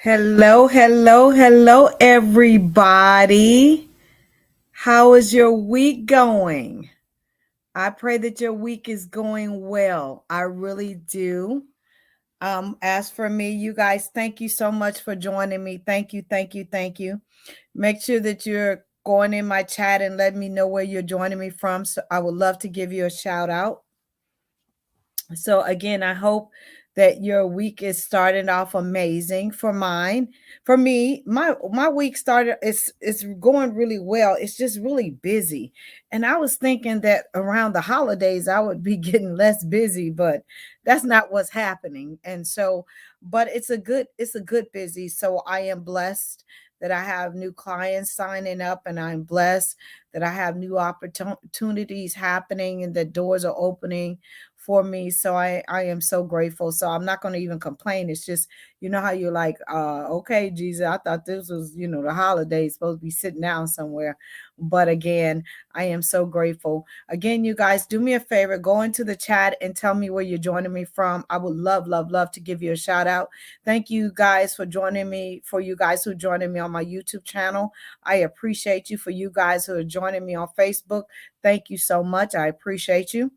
Hello, hello, hello, everybody. How is your week going? I pray that your week is going well. I really do. As for me, you guys, thank you so much for joining me. Thank you, thank you, thank you. Make sure that you're going in my chat and let me know where you're joining me from. So I would love to give you a shout out. So again, I hope that your week is starting off amazing. For me, my week started it's going really well. It's just really busy. And I was thinking that around the holidays I would be getting less busy, but that's not what's happening. And so, but it's a good busy. So I am blessed that I have new clients signing up, and I'm blessed that I have new opportunities happening and the doors are opening for me. So I am so grateful. So I'm not going to even complain. It's just, you know how you're like, okay, Jesus, I thought this was, the holidays, supposed to be sitting down somewhere. But again, I am so grateful. Again, you guys, do me a favor, go into the chat and tell me where you're joining me from. I would love, love, love to give you a shout out. Thank you guys for joining me. For you guys who are joining me on my YouTube channel, I appreciate you. For you guys who are joining me on Facebook, thank you so much. I appreciate you.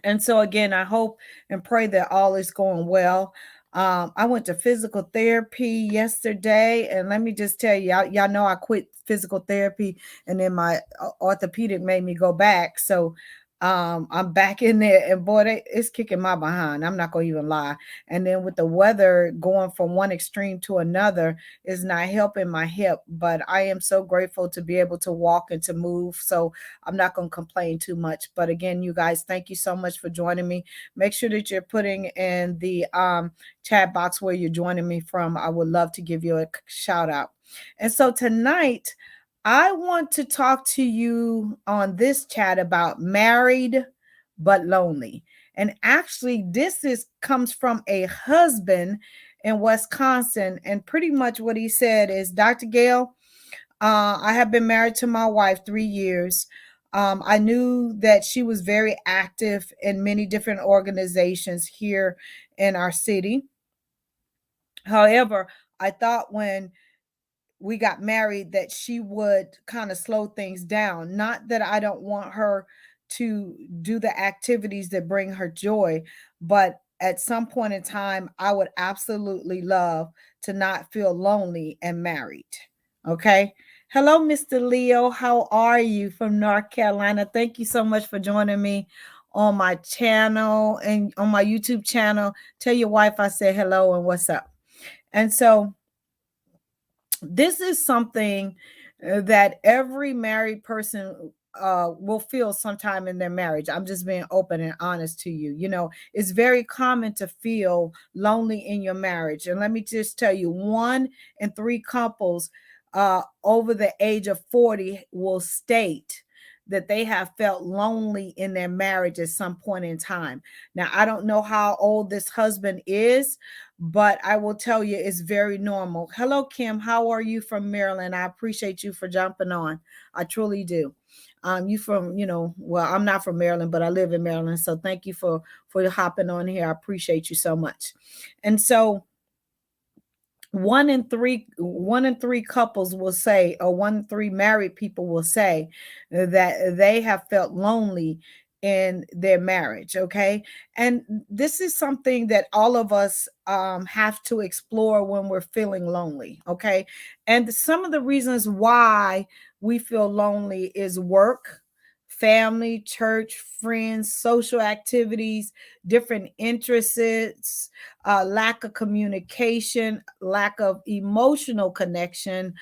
And so again, I hope and pray that all is going well. I went to physical therapy yesterday, and let me just tell you, y'all know I quit physical therapy, and then my orthopedic made me go back. So I'm back in there, and boy, it's kicking my behind. I'm not gonna even lie. And then with the weather going from one extreme to another, is not helping my hip. But I am so grateful to be able to walk and to move. So I'm not going to complain too much. But again, you guys, thank you so much for joining me. Make sure that you're putting in the chat box where you're joining me from. I would love to give you a shout out. And so tonight, I want to talk to you on this chat about married but lonely. And actually, this is comes from a husband in Wisconsin. And pretty much what he said is, Dr. Gail, I have been married to my wife 3 years. I knew that she was very active in many different organizations here in our city. However, I thought when we got married that she would kind of slow things down. Not that I don't want her to do the activities that bring her joy, but at some point in time, I would absolutely love to not feel lonely and married. Okay. Hello, Mr. Leo. How are you from North Carolina? Thank you so much for joining me on my channel and on my YouTube channel. Tell your wife I said hello and what's up. And so, this is something that every married person will feel sometime in their marriage. I'm just being open and honest to you. It's very common to feel lonely in your marriage. And let me just tell you, 1 in 3 couples over the age of 40 will state that they have felt lonely in their marriage at some point in time. Now, I don't know how old this husband is, but I will tell you it's very normal. Hello, Kim. How are you from Maryland? I appreciate you for jumping on. I truly do. You from, well, I'm not from Maryland, but I live in Maryland. So thank you for hopping on here. I appreciate you so much. And so 1 in 3 couples will say, or 1 in 3 married people will say that they have felt lonely in their marriage. Okay. And this is something that all of us have to explore when we're feeling lonely. Okay. And some of the reasons why we feel lonely is work, family, church, friends, social activities, different interests, lack of communication, lack of emotional connection,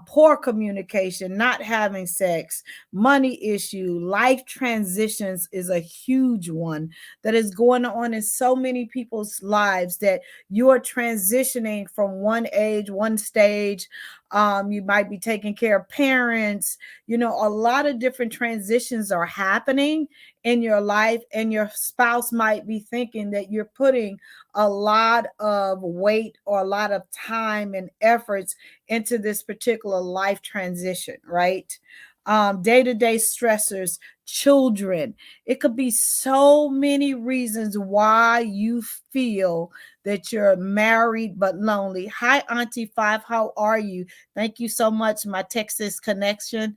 poor communication, not having sex, money issue, life transitions is a huge one that is going on in so many people's lives, that you are transitioning from one age, one stage. You might be taking care of parents. A lot of different transitions are happening in your life, and your spouse might be thinking that you're putting a lot of weight or a lot of time and efforts into this particular life transition, right? Day-to-day stressors, children. It could be so many reasons why you feel that you're married but lonely. Hi, Auntie Five. How are you? Thank you so much, my Texas connection.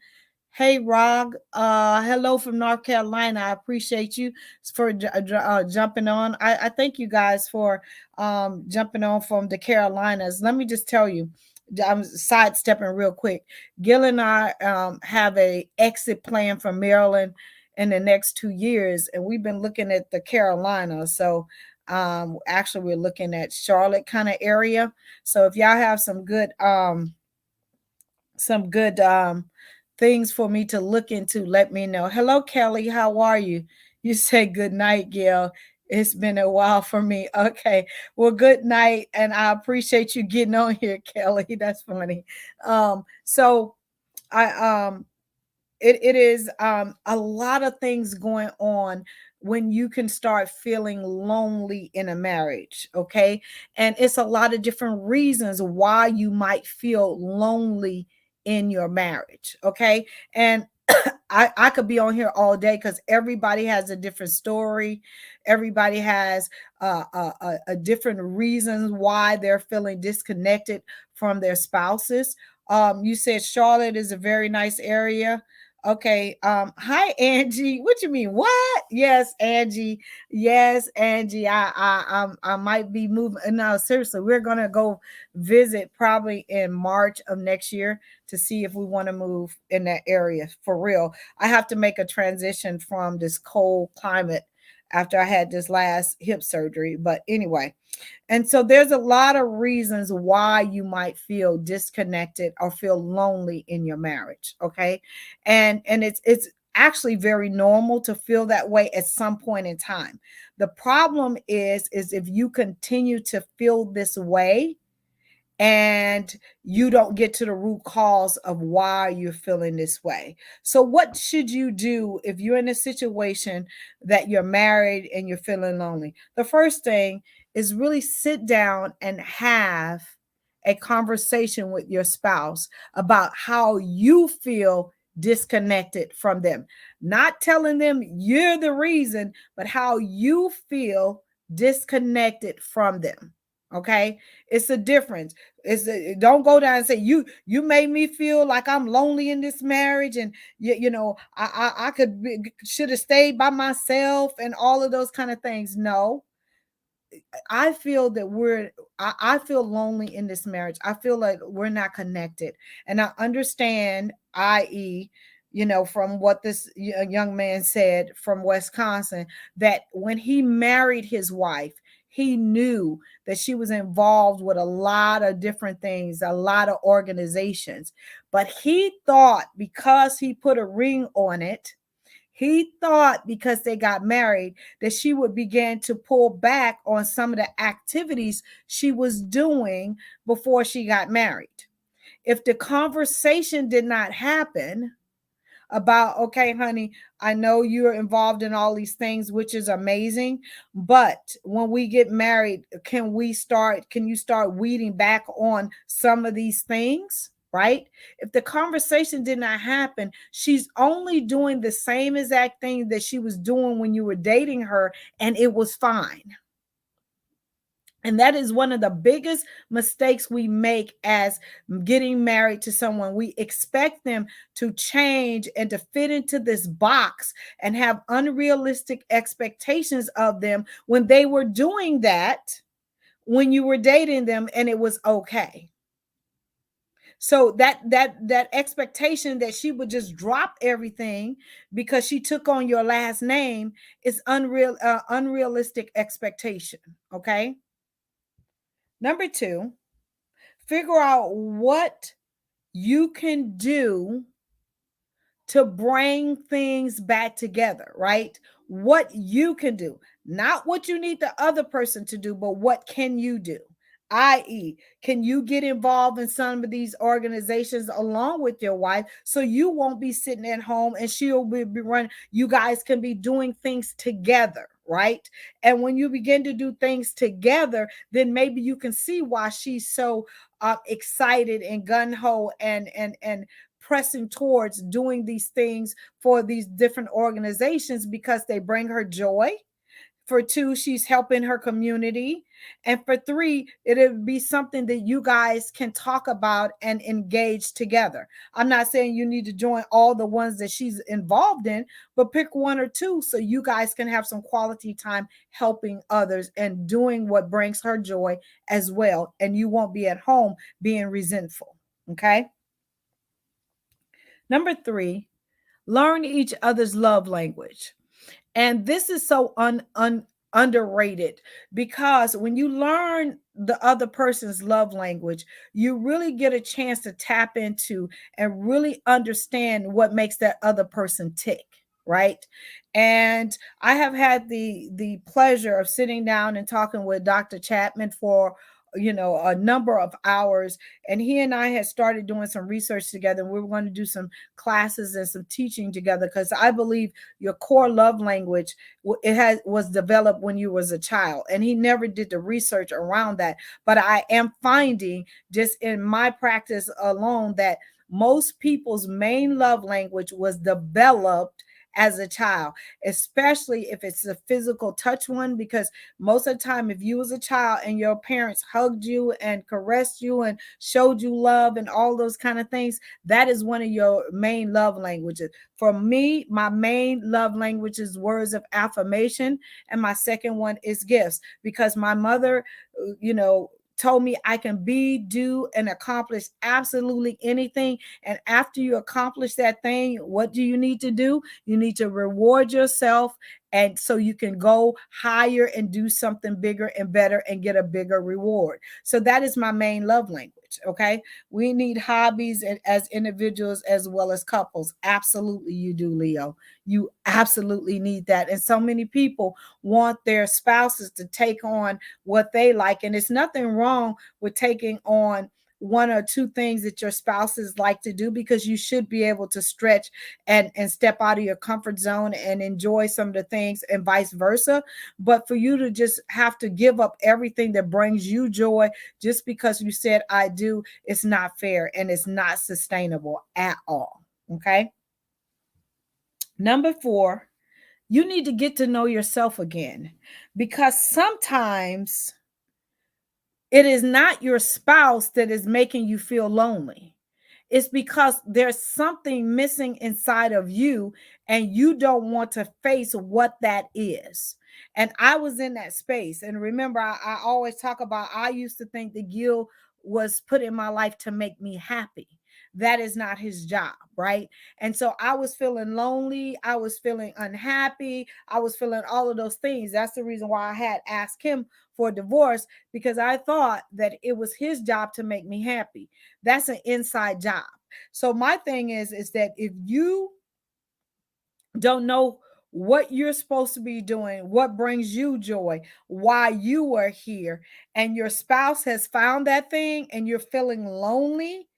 Hey, Rog. Hello from North Carolina. I appreciate you for jumping on. I thank you guys for jumping on from the Carolinas. Let me just tell you, I'm sidestepping real quick. Gil and I have a exit plan from Maryland in the next 2 years, and we've been looking at the Carolinas. So actually, we're looking at Charlotte kind of area. So if y'all have some good things for me to look into, let me know. Hello, Kelly. How are you? You say good night, Gail. It's been a while for me. Okay. Well, good night. And I appreciate you getting on here, Kelly. That's funny. So I it is a lot of things going on when you can start feeling lonely in a marriage, okay? And it's a lot of different reasons why you might feel lonely in your marriage, okay? And I could be on here all day because everybody has a different story. Everybody has a different reasons why they're feeling disconnected from their spouses. You said Charlotte is a very nice area. Okay. Hi, Angie. What you mean? What? Yes, Angie. Yes, Angie. I might be moving. No, seriously, we're gonna go visit probably in March of next year to see if we want to move in that area for real. I have to make a transition from this cold climate after I had this last hip surgery. But anyway, and so there's a lot of reasons why you might feel disconnected or feel lonely in your marriage, okay? And it's actually very normal to feel that way at some point in time. The problem is if you continue to feel this way and you don't get to the root cause of why you're feeling this way. So, what should you do if you're in a situation that you're married and you're feeling lonely? The first thing is really sit down and have a conversation with your spouse about how you feel disconnected from them. Not telling them you're the reason, but how you feel disconnected from them. Okay, it's a difference. Don't go down and say you made me feel like I'm lonely in this marriage, and I could should have stayed by myself and all of those kind of things. No, I feel that I feel lonely in this marriage. I feel like we're not connected. And I understand, i.e., from what this young man said from Wisconsin, that when he married his wife, he knew that she was involved with a lot of different things, a lot of organizations. But he thought because he put a ring on it, he thought because they got married that she would begin to pull back on some of the activities she was doing before she got married. If the conversation did not happen about, okay, honey, I know you're involved in all these things, which is amazing, but when we get married, can you start weeding back on some of these things? Right? If the conversation did not happen, she's only doing the same exact thing that she was doing when you were dating her, and it was fine. And that is one of the biggest mistakes we make as getting married to someone. We expect them to change and to fit into this box and have unrealistic expectations of them when they were doing that when you were dating them and it was okay. So that expectation that she would just drop everything because she took on your last name is unrealistic expectation, okay? Number 2, figure out what you can do to bring things back together, right? What you can do, not what you need the other person to do, but what can you do? I.e., can you get involved in some of these organizations along with your wife so you won't be sitting at home and she'll be running? You guys can be doing things together, right? And when you begin to do things together, then maybe you can see why she's so excited and gun ho and pressing towards doing these things for these different organizations because they bring her joy. For two, she's helping her community. And for three, it'll be something that you guys can talk about and engage together. I'm not saying you need to join all the ones that she's involved in, but pick one or two so you guys can have some quality time helping others and doing what brings her joy as well. And you won't be at home being resentful. Okay. Number three, learn each other's love language. And this is so underrated because when you learn the other person's love language, you really get a chance to tap into and really understand what makes that other person tick, right? And I have had the pleasure of sitting down and talking with Dr. Chapman for a number of hours, and he and I had started doing some research together, and we were going to do some classes and some teaching together because I believe your core love language was developed when you was a child, and he never did the research around that. But I am finding just in my practice alone that most people's main love language was developed as a child, especially if it's a physical touch one, because most of the time if you was a child and your parents hugged you and caressed you and showed you love and all those kind of things, that is one of your main love languages. For me, my main love language is words of affirmation, and my second one is gifts, because my mother, told me I can be, do, and accomplish absolutely anything. And after you accomplish that thing, what do you need to do? You need to reward yourself, and so you can go higher and do something bigger and better and get a bigger reward. So that is my main love language. Okay. We need hobbies as individuals as well as couples. Absolutely, you do, Leo. You absolutely need that. And so many people want their spouses to take on what they like. And it's nothing wrong with taking on one or two things that your spouses like to do, because you should be able to stretch and step out of your comfort zone and enjoy some of the things, and vice versa. But for you to just have to give up everything that brings you joy just because you said I do, it's not fair and it's not sustainable at all. Okay. Number four, you need to get to know yourself again, because sometimes it is not your spouse that is making you feel lonely. It's because there's something missing inside of you and you don't want to face what that is. And I was in that space. And remember, I always talk about, I used to think that Gil was put in my life to make me happy. That is not his job, right? And so I was feeling lonely. I was feeling unhappy. I was feeling all of those things. That's the reason why I had asked him for a divorce, because I thought that it was his job to make me happy. That's an inside job. So my thing is that if you don't know what you're supposed to be doing, what brings you joy, why you are here, and your spouse has found that thing and you're feeling lonely,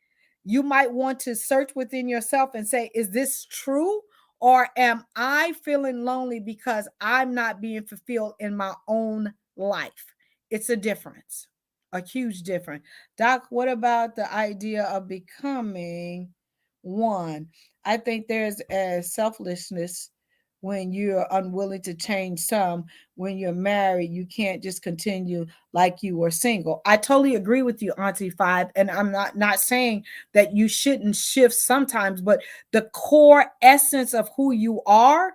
you might want to search within yourself and say, is this true? Or am I feeling lonely because I'm not being fulfilled in my own life? It's a difference, a huge difference. Doc, what about the idea of becoming one? I think there's a selflessness when you're unwilling to change some. When you're married, you can't just continue like you were single. I totally agree with you, Auntie Five, and I'm not saying that you shouldn't shift sometimes, but the core essence of who you are,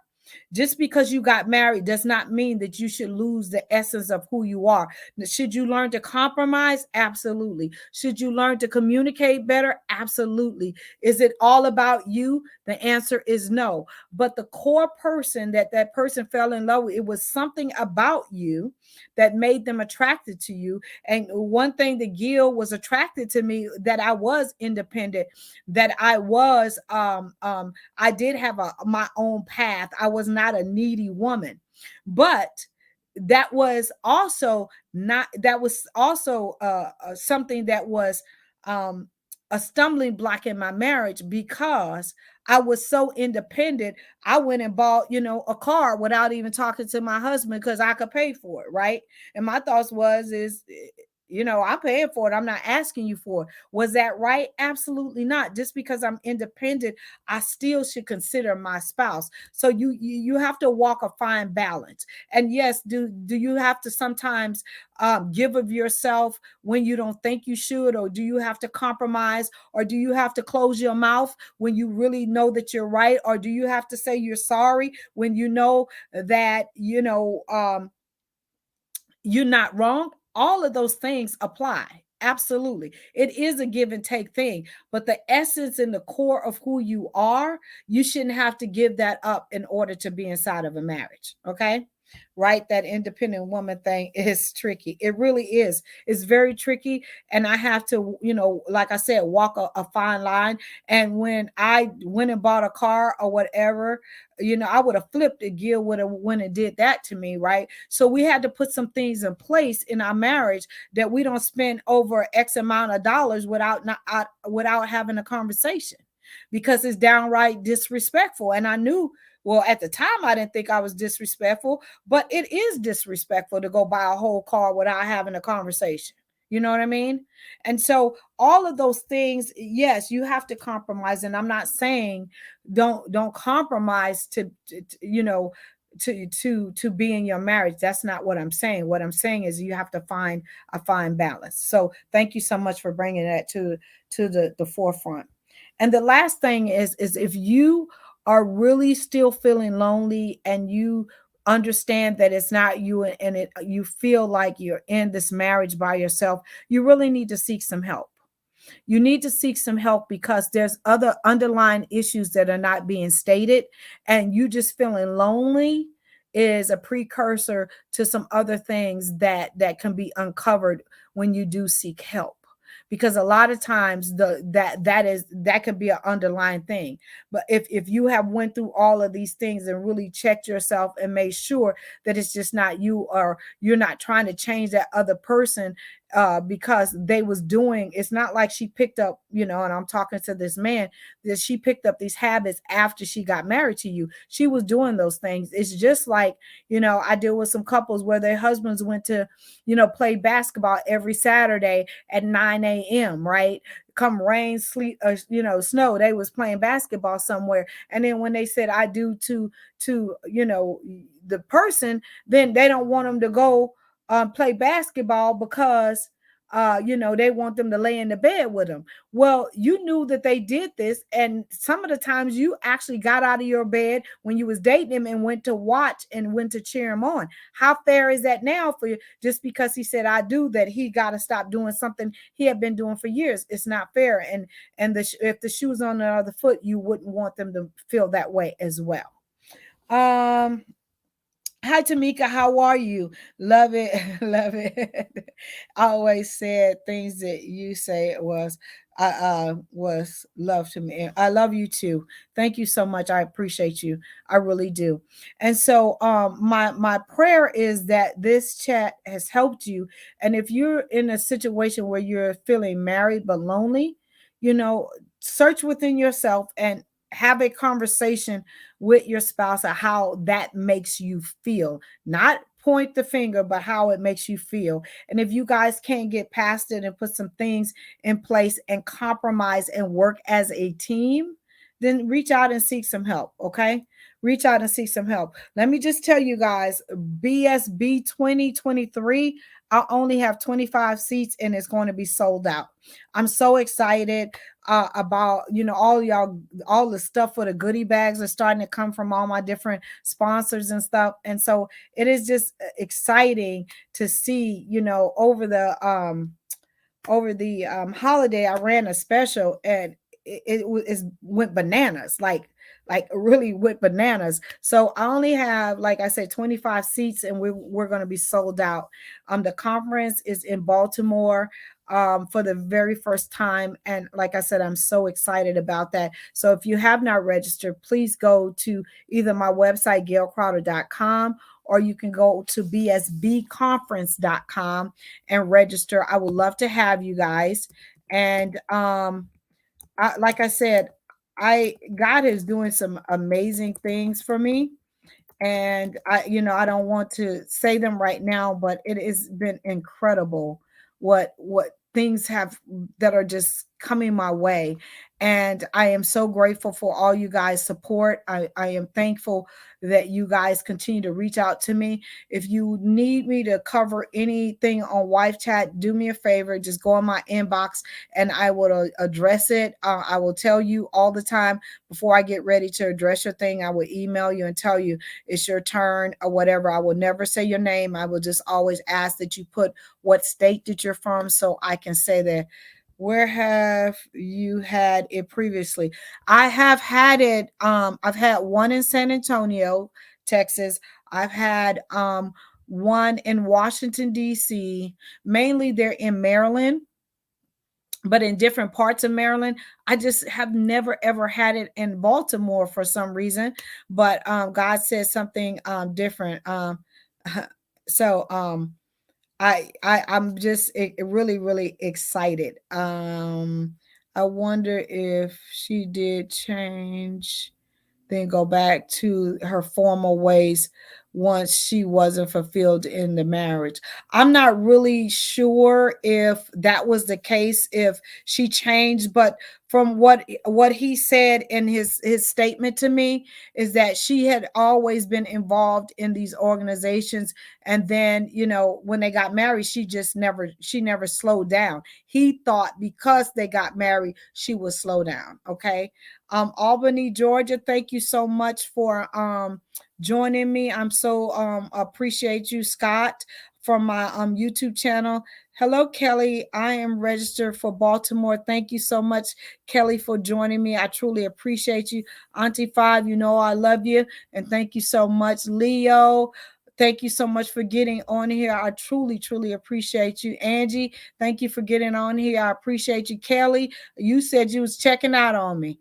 just because you got married does not mean that you should lose the essence of who you are. Should you learn to compromise? Absolutely. Should you learn to communicate better? Absolutely. Is it all about you? The answer is no. But the core person that person fell in love with, it was something about you that made them attracted to you. And one thing that Gail was attracted to me, that I was independent, that I was I did have my own path. I was not a needy woman. But that was also not, that was also something that was um a stumbling block in my marriage, because I was so independent. I went and bought, a car without even talking to my husband because I could pay for it, right? And my thoughts was is I'm paying for it. I'm not asking you for it. Was that right? Absolutely not. Just because I'm independent, I still should consider my spouse. So you have to walk a fine balance. And yes, do you have to sometimes give of yourself when you don't think you should, or do you have to compromise, or do you have to close your mouth when you really know that you're right, or do you have to say you're sorry when you know that you're not wrong? All of those things apply. Absolutely. It is a give and take thing, but the essence and the core of who you are, you shouldn't have to give that up in order to be inside of a marriage. Okay. Right? That independent woman thing is tricky. It really is. It's very tricky. And I have to, like I said, walk a fine line. And when I went and bought a car or whatever, I would have flipped it. Gil would have when it did that to me, right? So we had to put some things in place in our marriage that we don't spend over X amount of dollars without having a conversation, because it's downright disrespectful. And I knew, well, at the time I didn't think I was disrespectful, but it is disrespectful to go buy a whole car without having a conversation. You know what I mean? And so all of those things, yes, you have to compromise. And I'm not saying don't compromise to be in your marriage. That's not what I'm saying. What I'm saying is you have to find a fine balance. So thank you so much for bringing that to the forefront. And the last thing is if you are really still feeling lonely and you understand that it's not you, and you feel like you're in this marriage by yourself, you really need to seek some help. You need to seek some help because there's other underlying issues that are not being stated, and you just feeling lonely is a precursor to some other things that can be uncovered when you do seek help, because a lot of times that could be an underlying thing. But if you have went through all of these things and really checked yourself and made sure that it's just not you, or you're not trying to change that other person because they was doing, it's not like she picked up, and I'm talking to this man, that she picked up these habits after she got married to you. She was doing those things. It's just like, I deal with some couples where their husbands went to, play basketball every Saturday at 9 a.m., right? Come rain, sleet, or snow, they was playing basketball somewhere. And then when they said I do to the person, then they don't want them to go play basketball because they want them to lay in the bed with them. Well, you knew that they did this, and some of the times you actually got out of your bed when you was dating him and went to watch and went to cheer him on. How fair is that now for you? Just because he said I do, that he got to stop doing something he had been doing for years? It's not fair. If the shoe's on the other foot, you wouldn't want them to feel that way as well. Hi Tamika, how are you? Love it, love it. I always said things that you say was love to me. I love you too. Thank you so much. I appreciate you. I really do. And so my prayer is that this chat has helped you. And if you're in a situation where you're feeling married but lonely, you know, search within yourself and have a conversation with your spouse of how that makes you feel. Not point the finger, but how it makes you feel. And if you guys can't get past it and put some things in place and compromise and work as a team, then reach out and seek some help. Okay. Reach out and seek some help. Let me just tell you guys, BSB 2023, I only have 25 seats and it's going to be sold out. I'm so excited about all the stuff for the goodie bags are starting to come from all my different sponsors and stuff. And so it is just exciting to see, over the holiday I ran a special, and it went bananas, like really went bananas. So I only have, like I said, 25 seats, and we're going to be sold out. The conference is in Baltimore for the very first time, and like I said, I'm so excited about that. So if you have not registered, please go to either my website gailcrowder.com, or you can go to bsbconference.com and register. I would love to have you guys. And like I said, God is doing some amazing things for me. And I don't want to say them right now, but it has been incredible what things have that are just coming my way. And I am so grateful for all you guys' support. I am thankful that you guys continue to reach out to me. If you need me to cover anything on Wife Chat, do me a favor. Just go in my inbox and I will address it. I will tell you all the time before I get ready to address your thing. I will email you and tell you it's your turn or whatever. I will never say your name. I will just always ask that you put what state that you're from so I can say that. Where have you had it previously? I have had it. I've had one in San Antonio, Texas. I've had one in Washington, D.C. Mainly they're in Maryland, but in different parts of Maryland. I just have never ever had it in Baltimore for some reason. But God said something different. So I'm just really really excited. I wonder if she did change, then go back to her former ways once she wasn't fulfilled in the marriage. I'm not really sure if that was the case, if she changed, but from what he said in his statement to me is that she had always been involved in these organizations, and then when they got married she never slowed down. He thought because they got married she would slow down. Okay. Albany, Georgia, thank you so much for joining me. I'm so appreciate you, Scott, from my YouTube channel. Hello, Kelly. I am registered for Baltimore. Thank you so much, Kelly, for joining me. I truly appreciate you. Auntie Five, I love you. And thank you so much. Leo, thank you so much for getting on here. I truly, truly appreciate you. Angie, thank you for getting on here. I appreciate you. Kelly, you said you was checking out on me.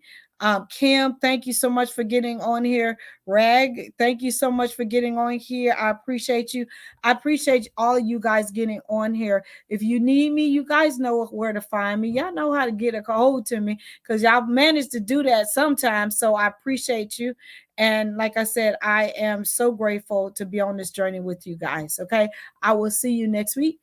Kim, thank you so much for getting on here. Rag, thank you so much for getting on here. I appreciate you. I appreciate all of you guys getting on here. If you need me, you guys know where to find me. Y'all know how to get a hold to me because y'all managed to do that sometimes. So I appreciate you. And like I said, I am so grateful to be on this journey with you guys. Okay. I will see you next week.